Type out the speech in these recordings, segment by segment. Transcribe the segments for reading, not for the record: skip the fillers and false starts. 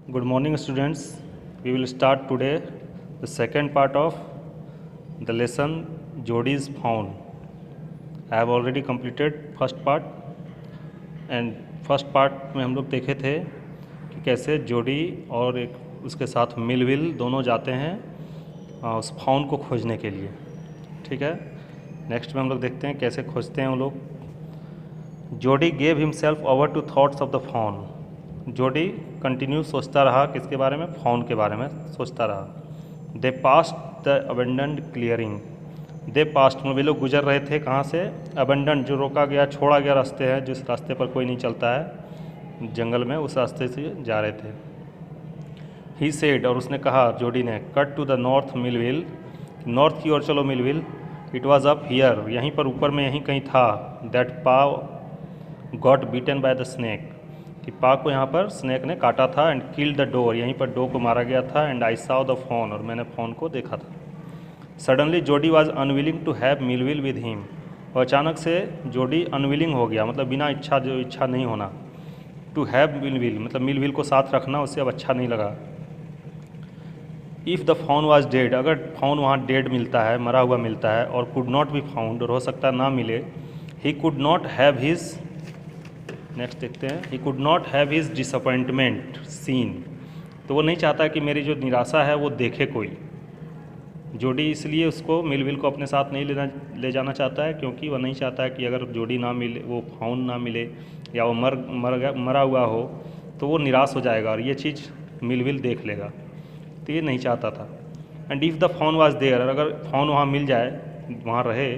Good morning, students. We will start today the second part of the lesson Jodi is found. I have already completed first part and first part में हम लोग देखे थे कि कैसे जोडी और एक उसके साथ मिलविल दोनों जाते हैं उस फाउन को खोजने के लिए। ठीक है, नेक्स्ट में हम लोग देखते हैं कैसे खोजते हैं वो लोग। Jody gave himself over to thoughts of the fawn. Jody continue सोचता रहा किसके बारे में, फाउन के बारे में सोचता रहा। They passed the abandoned clearing. They passed में वे लोग गुजर रहे थे कहाँ से, अबेंडेंड जो रोका गया छोड़ा गया रास्ते है, जिस रास्ते पर कोई नहीं चलता है जंगल में, उस रास्ते से जा रहे थे। ही सेड, और उसने कहा जोडी ने, cut to the north Millwheel, north की ओर चलो Millwheel. It was up here, यहीं पर ऊपर में यहीं कहीं था। That pa got bitten by the snake, कि पा को यहाँ पर स्नैक ने काटा था। एंड किल्ड द डोर, यहीं पर डो को मारा गया था। And I saw the fawn, और मैंने फ़ोन को देखा था। Suddenly Jody was unwilling to have Millwheel with him, और अचानक से जोडी अनविलिंग हो गया, मतलब बिना इच्छा, जो इच्छा नहीं होना। टू हैव मिलविल मतलब मिलविल को साथ रखना उसे अब अच्छा नहीं लगा। If the fawn was dead, अगर फोन वहाँ डेड मिलता है, मरा हुआ मिलता है, और कुड नॉट बी फाउंड, और हो सकता है ना मिले। He could not have his, next देखते हैं, he could not have his disappointment seen, तो वो नहीं चाहता कि मेरी जो निराशा है वो देखे कोई। जोडी इसलिए उसको मिलविल को अपने साथ नहीं ले जाना चाहता है, क्योंकि वह नहीं चाहता है कि अगर जोडी ना मिले, वो फाउन ना मिले, या वो मरा हुआ हो, तो वो निराश हो जाएगा और ये चीज़ मिलविल देख लेगा, तो ये नहीं चाहता था। And if the fawn was there, अगर फोन वहाँ मिल जाए, वहाँ रहे।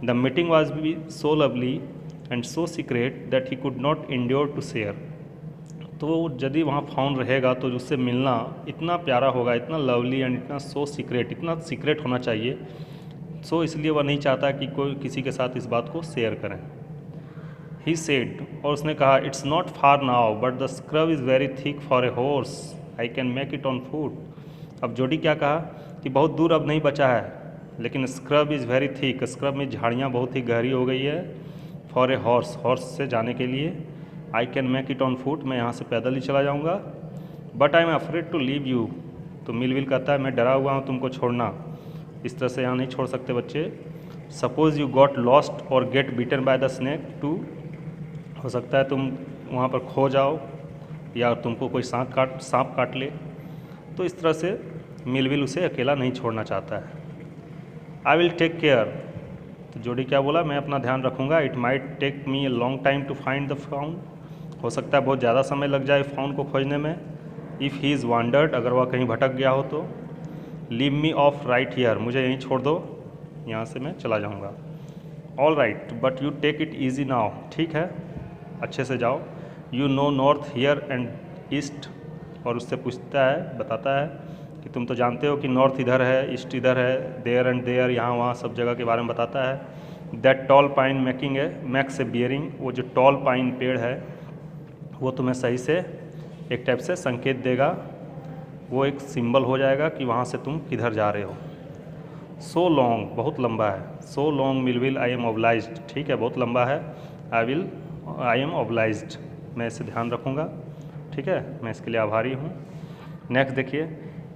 The meeting was be so lovely and so secret that he could not endure to share, तो यदि वहाँ फोन रहेगा तो उससे मिलना इतना प्यारा होगा, इतना लवली एंड इतना सो सीक्रेट, इतना सीक्रेट होना चाहिए। सो इसलिए वह नहीं चाहता कि कोई किसी के साथ इस बात को शेयर करें। ही सेड, और उसने कहा, it's not far now but the scrub is very thick for a horse, I can make it on foot. अब जोडी क्या कहा कि बहुत दूर अब नहीं बचा है, लेकिन scrub is very thick, scrub में झाड़ियाँ बहुत ही गहरी हो गई है। फॉर ए हॉर्स, हॉर्स से जाने के लिए। I can make it on foot, मैं यहाँ से पैदल ही चला जाऊँगा। But I am afraid to leave you, तो मिलविल कहता है मैं डरा हुआ हूँ तुमको छोड़ना, इस तरह से यहाँ नहीं छोड़ सकते बच्चे। सपोज़ यू गॉट लॉस्ट और get bitten by the snake too, हो सकता है तुम वहाँ पर खो जाओ या तुमको कोई सांप काट ले, तो इस तरह से मिलविल उसे अकेला नहीं छोड़ना चाहता है। आई विल टेक केयर, तो जोडी क्या बोला, मैं अपना ध्यान रखूँगा। It might take me a long time to find the fawn, हो सकता है बहुत ज़्यादा समय लग जाए फाउन को खोजने में। इफ़ ही इज़ वांडर्ड, अगर वह कहीं भटक गया हो तो। Leave me off right here, मुझे यहीं छोड़ दो, यहाँ से मैं चला जाऊँगा। All right but you take it easy now, ठीक है अच्छे से जाओ। You know north here and east, और उससे पूछता है, बताता है कि तुम तो जानते हो कि नॉर्थ इधर है, ईस्ट इधर है, देयर एंड देयर, यहाँ वहाँ सब जगह के बारे में बताता है। दैट टॉल पाइन मेकिंग है मैक्स ए बियरिंग, वो जो टॉल पाइन पेड़ है वो तुम्हें सही से एक टाइप से संकेत देगा, वो एक सिंबल हो जाएगा कि वहाँ से तुम किधर जा रहे हो। सो लॉन्ग, बहुत लंबा है। So long Millville I am obliged, ठीक है बहुत लंबा है। आई एम ऑब्लाइज्ड, मैं इसे ध्यान रखूँगा, ठीक है मैं इसके लिए आभारी हूँ। नेक्स्ट देखिए,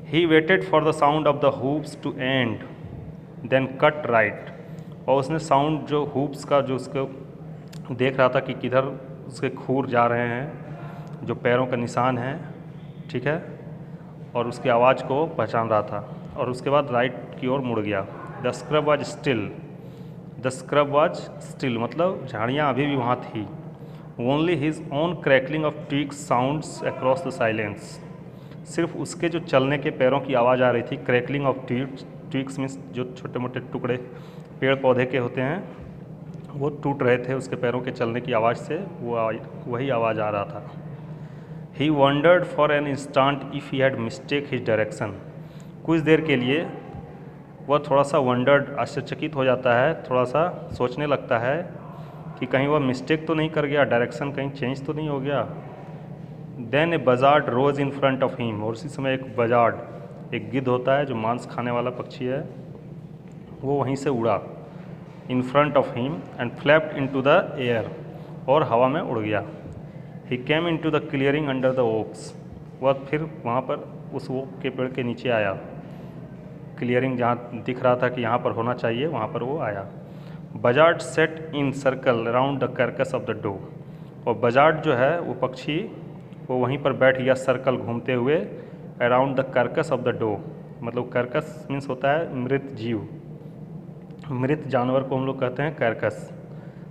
he waited for the sound of the hoops to and then cut right, और उसने साउंड जो हूप्स का जो उसको देख रहा था कि किधर उसके खूर जा रहे हैं, जो पैरों का निशान है, ठीक है, और उसकी आवाज़ को पहचान रहा था, और उसके बाद राइट की ओर मुड़ गया। The scrub was still, the scrub was still मतलब झाड़ियाँ अभी भी वहाँ थी। Only his own crackling of twigs sounds across the silence, सिर्फ उसके जो चलने के पैरों की आवाज़ आ रही थी। क्रैकलिंग ऑफ ट्विग्स मीन्स जो छोटे मोटे टुकड़े पेड़ पौधे के होते हैं वो टूट रहे थे उसके पैरों के चलने की आवाज़ से, वही आवाज़ आ रहा था। He wondered for an instant if he had mistake his direction, कुछ देर के लिए वह थोड़ा सा वंडर्ड, आश्चर्यचकित हो जाता है, थोड़ा सा सोचने लगता है कि कहीं वह मिस्टेक तो नहीं कर गया, डायरेक्शन कहीं चेंज तो नहीं हो गया। Then a buzzard rose in front of him, और उसी समय एक बजार्ड, एक गिद्ध होता है जो मांस खाने वाला पक्षी है, वो वहीं से उड़ा। In front of him and flapped into the air, और हवा में उड़ गया। He came into the clearing under the oaks, वह फिर वहाँ पर उस ओक के पेड़ के नीचे आया, क्लियरिंग जहाँ दिख रहा था कि यहाँ पर होना चाहिए वहाँ पर वो आया। Buzzard set in circle around the carcass of the doe, और बजार्ड जो है वो पक्षी वो वहीं पर बैठ गया सर्कल घूमते हुए around the carcass of the doe, मतलब कैरकस मीन्स होता है मृत जीव, मृत जानवर को हम लोग कहते हैं कैरकस।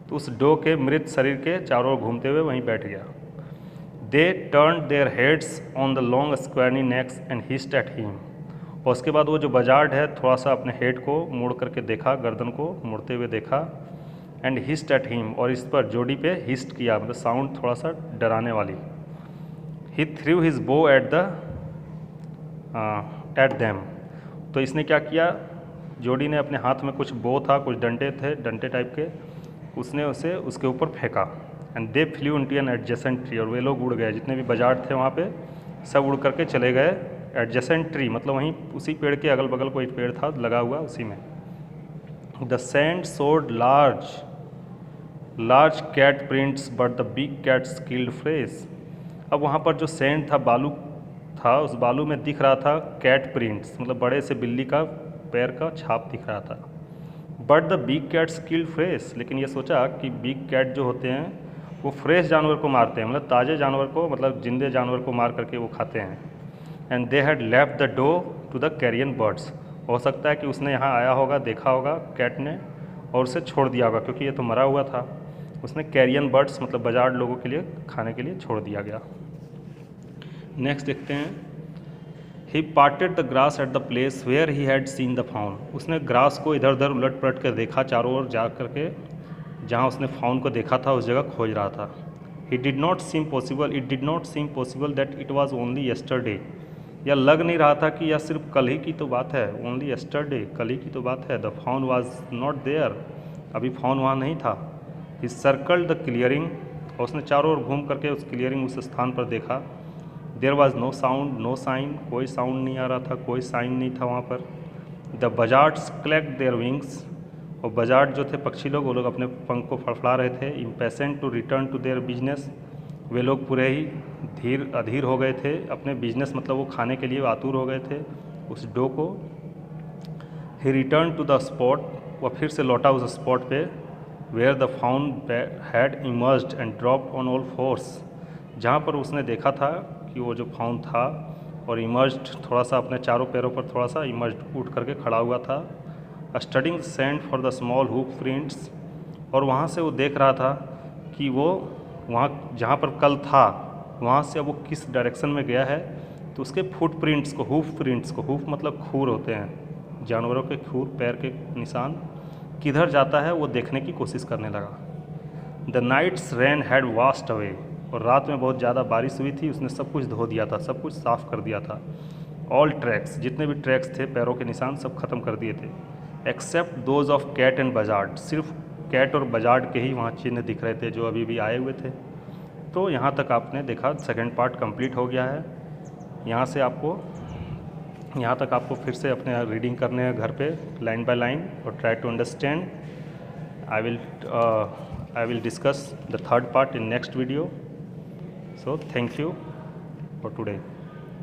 तो उस डो के मृत शरीर के चारों ओर घूमते हुए वहीं बैठ गया। They turn their heads on the long scrawny necks and hissed at him, और उसके बाद वो जो बजार्ड है थोड़ा सा अपने हेड को मोड़ करके देखा, गर्दन को मुड़ते हुए देखा, एंड हिस्ट एट हिम, और इस पर जोड़ी पे हिस्ट किया, मतलब साउंड थोड़ा सा डराने वाली। He threw his bow at them, तो इसने क्या किया, जोड़ी ने अपने हाथ में कुछ बो था, कुछ डंडे थे, डंडे टाइप के, उसने उसे उसके ऊपर फेंका। And they flew into an adjacent tree, और वे लोग उड़ गए, जितने भी बजार्ड थे वहाँ पे सब उड़ करके चले गए एडजेसेंट ट्री, मतलब वहीं उसी पेड़ के अगल बगल कोई पेड़ था लगा हुआ उसी में। The sand showed large cat prints but the big cat skilled fresh, अब वहाँ पर जो सैंड था, बालू था, उस बालू में दिख रहा था कैट प्रिंट्स, मतलब बड़े से बिल्ली का पैर का छाप दिख रहा था। But the big cat skilled fresh, लेकिन ये सोचा कि बिग कैट जो होते हैं वो फ्रेश जानवर को मारते हैं, मतलब ताज़े जानवर को, मतलब जिंदे जानवर को मार करके वो खाते हैं। And they had left the doe to the carrion birds, हो सकता है कि उसने यहाँ आया होगा, देखा होगा कैट ने, और उसे छोड़ दिया होगा, क्योंकि ये तो मरा हुआ था, उसने कैरियन बर्ड्स मतलब बजार्ड लोगों के लिए खाने के लिए छोड़ दिया गया। नेक्स्ट देखते हैं, he parted the grass at the place where he had seen the fawn, उसने ग्रास को इधर उधर उलट पलट कर देखा, चारों ओर जा करके जहाँ उसने फाउन को देखा था उस जगह खोज रहा था। It did not seem possible that it was only yesterday, या लग नहीं रहा था कि यह सिर्फ कल ही की तो बात है, ओनली येस्टरडे, कल ही की तो बात है। The fawn was not there, अभी फाउन वहाँ नहीं था। ही सर्कल्ड द क्लियरिंग, और उसने चारों ओर घूम करके उस क्लियरिंग, उस स्थान पर देखा। There was no sound no sign, कोई साउंड नहीं आ रहा था, कोई साइन नहीं था वहाँ पर। द बजार्ड्स क्लैक्ड देयर विंग्स, और बजार्ड जो थे पक्षी लोग, वो लोग अपने पंख को फड़फड़ा रहे थे। Impatient to return to their business, वे लोग पूरे ही अधीर हो गए थे अपने बिजनेस, मतलब वो खाने के लिए आतुर हो गए थे उस डो को। He return to the spot, वह फिर से लौटा उस स्पॉट पे, where the fawn had emerged and dropped on all fours, जहाँ पर उसने देखा था कि वो जो फाउन था और इमर्ज्ड, थोड़ा सा अपने चारों पैरों पर थोड़ा सा इमर्ज्ड उठ करके खड़ा हुआ था। Studying sand for the small hoop prints, और वहाँ से वो देख रहा था कि वो वहाँ जहाँ पर कल था वहाँ से अब वो किस डायरेक्शन में गया है, तो उसके फुट प्रिंट्स को, हूफ प्रिंट्स को, हूफ मतलब खूर होते हैं जानवरों के, खूर पैर के निशान, किधर जाता है वो देखने की कोशिश करने लगा। The night's rain had washed away, और रात में बहुत ज़्यादा बारिश हुई थी, उसने सब कुछ धो दिया था, सब कुछ साफ़ कर दिया था। ऑल ट्रैक्स, जितने भी ट्रैक्स थे, पैरों के निशान सब खत्म कर दिए थे, except those of cat and buzzard, सिर्फ कैट और बजार्ड के ही वहाँ चिन्ह दिख रहे थे जो अभी भी आए हुए थे। तो यहाँ तक आपने देखा, सेकंड पार्ट कंप्लीट हो गया है। यहाँ तक आपको फिर से अपने रीडिंग करने हैं घर पे लाइन बाय लाइन, और try to understand. I will discuss the third part in next video. So thank you for today.